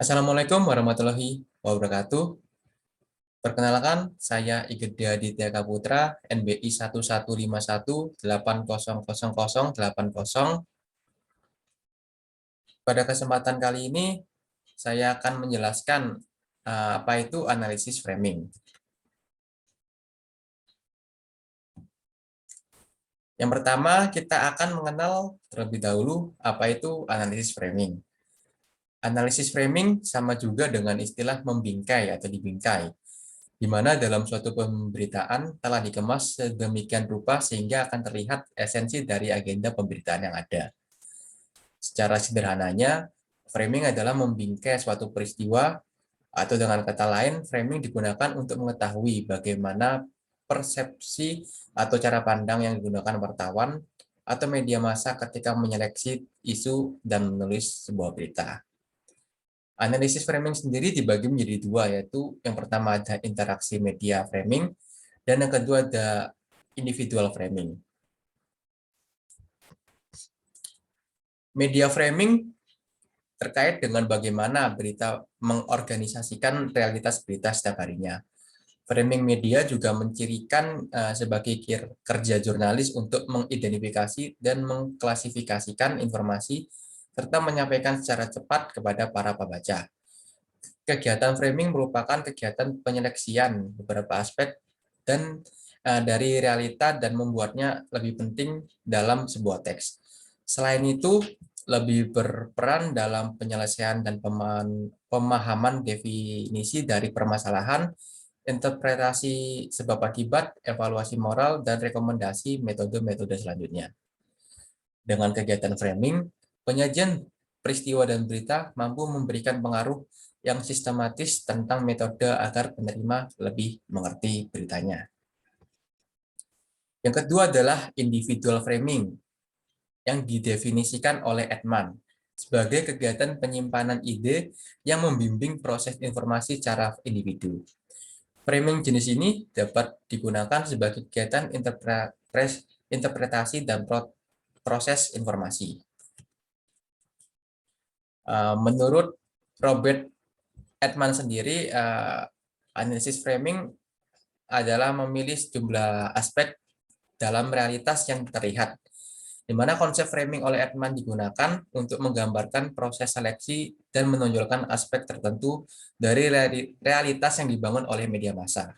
Assalamualaikum warahmatullahi wabarakatuh. Perkenalkan, saya Igede Aditya Kaputra, NBI 1151808080. Pada kesempatan kali ini, saya akan menjelaskan apa itu analisis framing. Yang pertama, kita akan mengenal terlebih dahulu apa itu analisis framing. Analisis framing sama juga dengan istilah membingkai atau dibingkai, di mana dalam suatu pemberitaan telah dikemas sedemikian rupa sehingga akan terlihat esensi dari agenda pemberitaan yang ada. Secara sederhananya, framing adalah membingkai suatu peristiwa, atau dengan kata lain, framing digunakan untuk mengetahui bagaimana persepsi atau cara pandang yang digunakan wartawan atau media massa ketika menyeleksi isu dan menulis sebuah berita. Analisis framing sendiri dibagi menjadi dua, yaitu yang pertama ada interaksi media framing, dan yang kedua ada individual framing. Media framing terkait dengan bagaimana berita mengorganisasikan realitas berita setiap harinya. Framing media juga mencirikan sebagai kerja jurnalis untuk mengidentifikasi dan mengklasifikasikan informasi serta menyampaikan secara cepat kepada para pembaca. Kegiatan framing merupakan kegiatan penyeleksian beberapa aspek dan dari realita dan membuatnya lebih penting dalam sebuah teks. Selain itu, lebih berperan dalam penyelesaian dan pemahaman definisi dari permasalahan, interpretasi sebab akibat, evaluasi moral, dan rekomendasi metode-metode selanjutnya. Dengan kegiatan framing, penyajian peristiwa dan berita mampu memberikan pengaruh yang sistematis tentang metode agar penerima lebih mengerti beritanya. Yang kedua adalah individual framing, yang didefinisikan oleh Edman sebagai kegiatan penyimpanan ide yang membimbing proses informasi secara individu. Framing jenis ini dapat digunakan sebagai kegiatan interpretasi dan proses informasi. Menurut Robert Edman sendiri, analisis framing adalah memilih sejumlah aspek dalam realitas yang terlihat, di mana konsep framing oleh Edman digunakan untuk menggambarkan proses seleksi dan menonjolkan aspek tertentu dari realitas yang dibangun oleh media massa.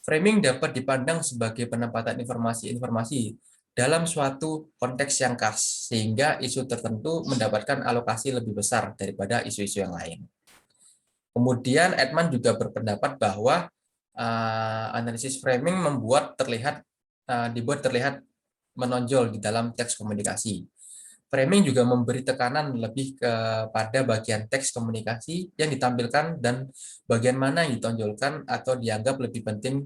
Framing dapat dipandang sebagai penempatan informasi-informasi dalam suatu konteks yang khas, sehingga isu tertentu mendapatkan alokasi lebih besar daripada isu-isu yang lain. Kemudian Edman juga berpendapat bahwa analisis framing dibuat terlihat menonjol di dalam teks komunikasi. Framing juga memberi tekanan lebih kepada bagian teks komunikasi yang ditampilkan dan bagian mana yang ditonjolkan atau dianggap lebih penting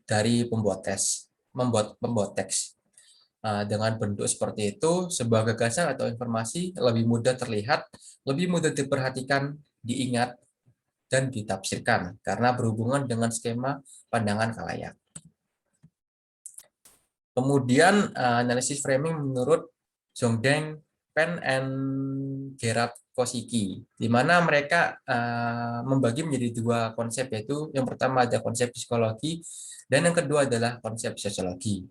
dari pembuat teks. Dengan bentuk seperti itu, sebuah gagasan atau informasi lebih mudah terlihat, lebih mudah diperhatikan, diingat, dan ditafsirkan karena berhubungan dengan skema pandangan khalayak. Kemudian analisis framing menurut Zhongdeng, Penn, and Gerard Kosicki, di mana mereka membagi menjadi dua konsep, yaitu yang pertama ada konsep psikologi dan yang kedua adalah konsep sosiologi.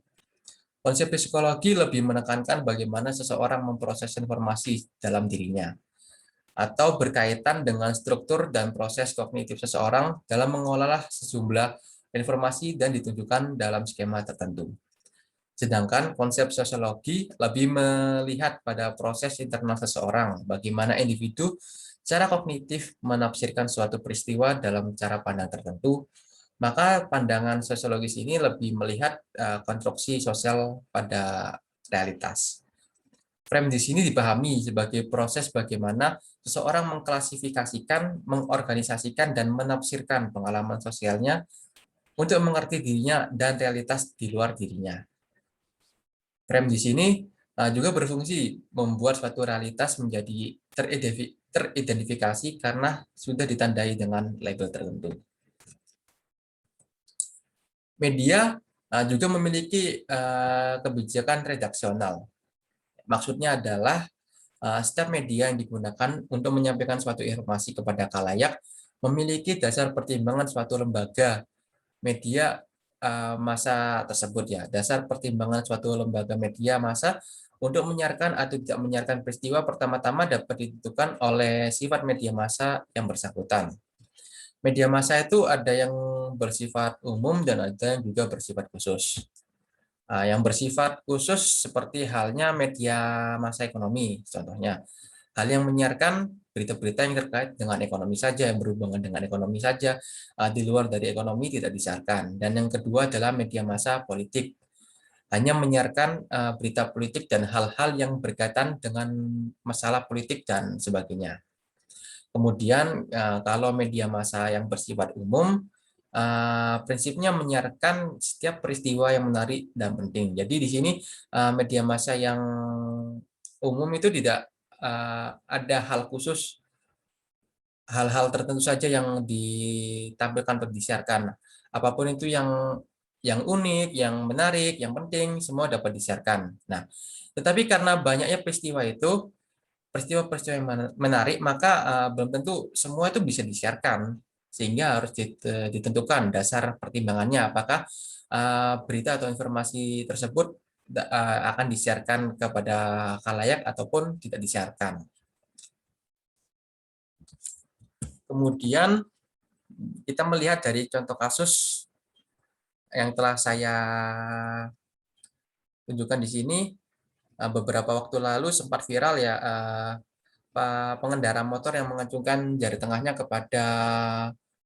Konsep psikologi lebih menekankan bagaimana seseorang memproses informasi dalam dirinya, atau berkaitan dengan struktur dan proses kognitif seseorang dalam mengolah sejumlah informasi dan ditunjukkan dalam skema tertentu. Sedangkan konsep sosiologi lebih melihat pada proses internal seseorang, bagaimana individu secara kognitif menafsirkan suatu peristiwa dalam cara pandang tertentu. Maka pandangan sosiologis ini lebih melihat konstruksi sosial pada realitas. Frame di sini dipahami sebagai proses bagaimana seseorang mengklasifikasikan, mengorganisasikan, dan menafsirkan pengalaman sosialnya untuk mengerti dirinya dan realitas di luar dirinya. Frame di sini juga berfungsi membuat suatu realitas menjadi teridentifikasi karena sudah ditandai dengan label tertentu. Media juga memiliki kebijakan redaksional. Maksudnya adalah setiap media yang digunakan untuk menyampaikan suatu informasi kepada khalayak memiliki dasar pertimbangan suatu lembaga media massa tersebut ya. Dasar pertimbangan suatu lembaga media massa untuk menyiarkan atau tidak menyiarkan peristiwa pertama-tama dapat ditentukan oleh sifat media massa yang bersangkutan. Media massa itu ada yang bersifat umum dan ada yang juga bersifat khusus. Yang bersifat khusus seperti halnya media massa ekonomi, contohnya. Hal yang menyiarkan berita-berita yang terkait dengan ekonomi saja, yang berhubungan dengan ekonomi saja, di luar dari ekonomi tidak disiarkan. Dan yang kedua adalah media massa politik, hanya menyiarkan berita politik dan hal-hal yang berkaitan dengan masalah politik dan sebagainya. Kemudian kalau media massa yang bersifat umum, prinsipnya menyiarkan setiap peristiwa yang menarik dan penting. Jadi di sini media massa yang umum itu tidak ada hal khusus, hal-hal tertentu saja yang ditampilkan atau disiarkan. Apapun itu yang unik, yang menarik, yang penting, semua dapat disiarkan. Nah, tetapi karena banyaknya peristiwa itu, peristiwa-peristiwa yang menarik, maka belum tentu semua itu bisa disiarkan. Sehingga harus ditentukan dasar pertimbangannya, apakah berita atau informasi tersebut akan disiarkan kepada khalayak ataupun tidak disiarkan. Kemudian kita melihat dari contoh kasus yang telah saya tunjukkan di sini, beberapa waktu lalu sempat viral ya, pengendara motor yang mengacungkan jari tengahnya kepada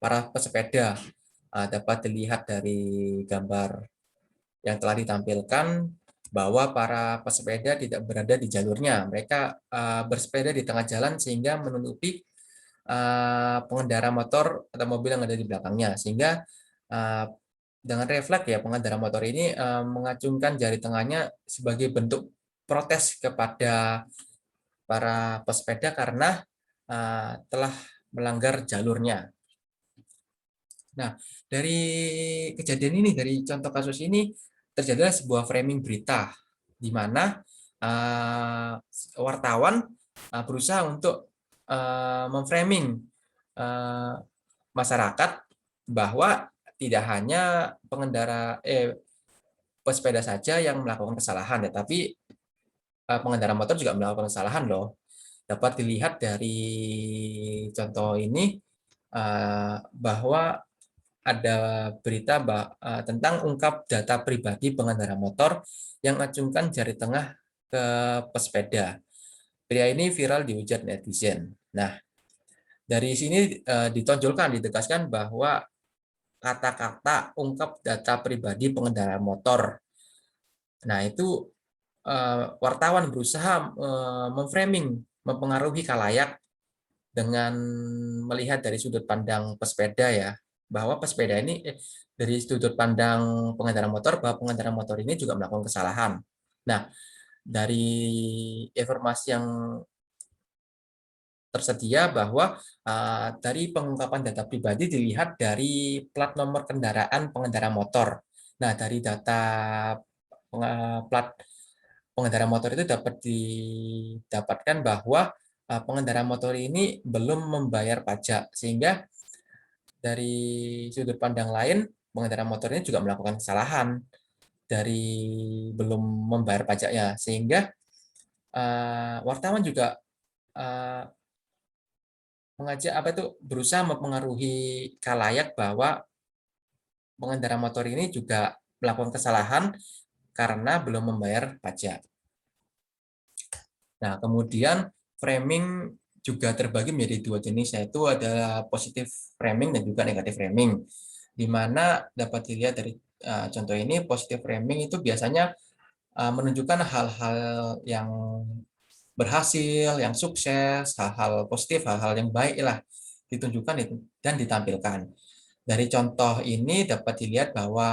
para pesepeda. Dapat dilihat dari gambar yang telah ditampilkan bahwa para pesepeda tidak berada di jalurnya. Mereka bersepeda di tengah jalan sehingga menutupi pengendara motor atau mobil yang ada di belakangnya. Sehingga dengan refleks ya pengendara motor ini mengacungkan jari tengahnya sebagai bentuk protes kepada para pesepeda karena telah melanggar jalurnya. Nah, dari kejadian ini, dari contoh kasus ini, terjadilah sebuah framing berita, di mana wartawan berusaha untuk memframing masyarakat bahwa tidak hanya pesepeda saja yang melakukan kesalahan, tetapi pengendara motor juga melakukan kesalahan loh. Dapat dilihat dari contoh ini bahwa ada berita tentang ungkap data pribadi pengendara motor yang acungkan jari tengah ke pesepeda. Pria ini viral dihujat netizen. Nah, dari sini ditonjolkan, ditegaskan bahwa kata-kata ungkap data pribadi pengendara motor. Nah, itu wartawan berusaha memframing, mempengaruhi khalayak dengan melihat dari sudut pandang pesepeda ya, bahwa pesepeda ini dari sudut pandang pengendara motor, bahwa pengendara motor ini juga melakukan kesalahan. Nah, dari informasi yang tersedia bahwa dari pengungkapan data pribadi dilihat dari plat nomor kendaraan pengendara motor. Nah, dari data plat pengendara motor itu dapat didapatkan bahwa pengendara motor ini belum membayar pajak, sehingga dari sudut pandang lain pengendara motor ini juga melakukan kesalahan dari belum membayar pajaknya, sehingga wartawan juga mengajak berusaha mempengaruhi khalayak bahwa pengendara motor ini juga melakukan kesalahan karena belum membayar pajak. Nah, kemudian framing juga terbagi menjadi dua jenis, yaitu ada positive framing dan juga negative framing. Di mana dapat dilihat dari contoh ini, positive framing itu biasanya menunjukkan hal-hal yang berhasil, yang sukses, hal-hal positif, hal-hal yang baik lah ditunjukkan dan ditampilkan. Dari contoh ini dapat dilihat bahwa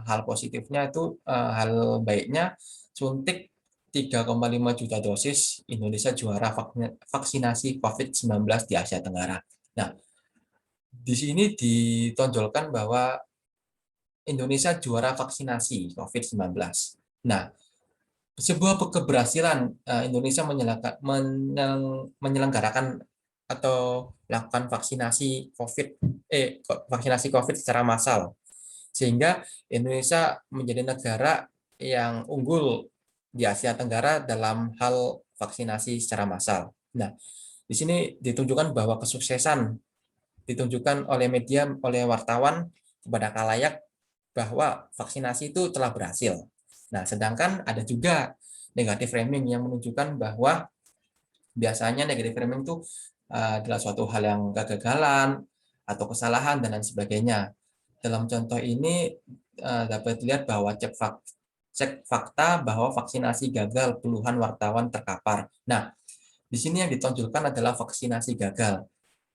hal positifnya itu, hal baiknya, suntik 3,5 juta dosis, Indonesia juara vaksinasi COVID-19 di Asia Tenggara. Nah, di sini ditonjolkan bahwa Indonesia juara vaksinasi COVID-19. Nah, sebuah keberhasilan Indonesia menyelenggarakan atau melakukan vaksinasi COVID secara massal, sehingga Indonesia menjadi negara yang unggul di Asia Tenggara dalam hal vaksinasi secara massal. Nah, di sini ditunjukkan bahwa kesuksesan ditunjukkan oleh media, oleh wartawan kepada khalayak bahwa vaksinasi itu telah berhasil. Nah, sedangkan ada juga negatif framing yang menunjukkan bahwa biasanya negatif framing itu adalah suatu hal yang kegagalan atau kesalahan dan lain sebagainya. Dalam contoh ini dapat dilihat bahwa cek fakta bahwa vaksinasi gagal, puluhan wartawan terkapar. Nah, di sini yang ditonjolkan adalah vaksinasi gagal.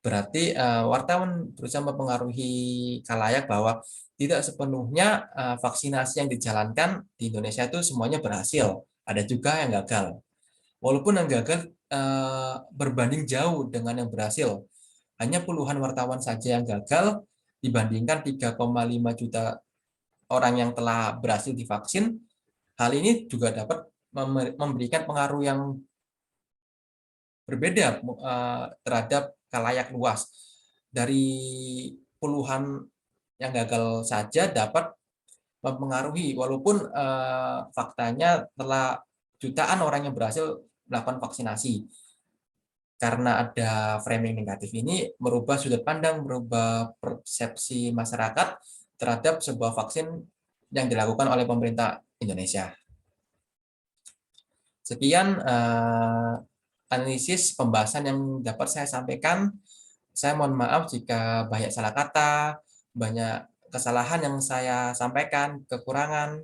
Berarti wartawan berusaha mempengaruhi khalayak bahwa tidak sepenuhnya vaksinasi yang dijalankan di Indonesia itu semuanya berhasil. Ada juga yang gagal. Walaupun yang gagal berbanding jauh dengan yang berhasil. Hanya puluhan wartawan saja yang gagal dibandingkan 3,5 juta orang yang telah berhasil divaksin. Hal ini juga dapat memberikan pengaruh yang berbeda terhadap khalayak luas. Dari puluhan yang gagal saja dapat mempengaruhi, walaupun faktanya telah jutaan orang yang berhasil melakukan vaksinasi. Karena ada framing negatif ini, merubah sudut pandang, merubah persepsi masyarakat terhadap sebuah vaksin yang dilakukan oleh pemerintah Indonesia. Sekian analisis pembahasan yang dapat saya sampaikan. Saya mohon maaf jika banyak salah kata, banyak kesalahan yang saya sampaikan, kekurangan.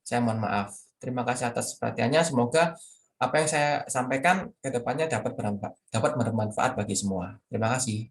Saya mohon maaf. Terima kasih atas perhatiannya. Semoga apa yang saya sampaikan ke depannya dapat bermanfaat bagi semua. Terima kasih.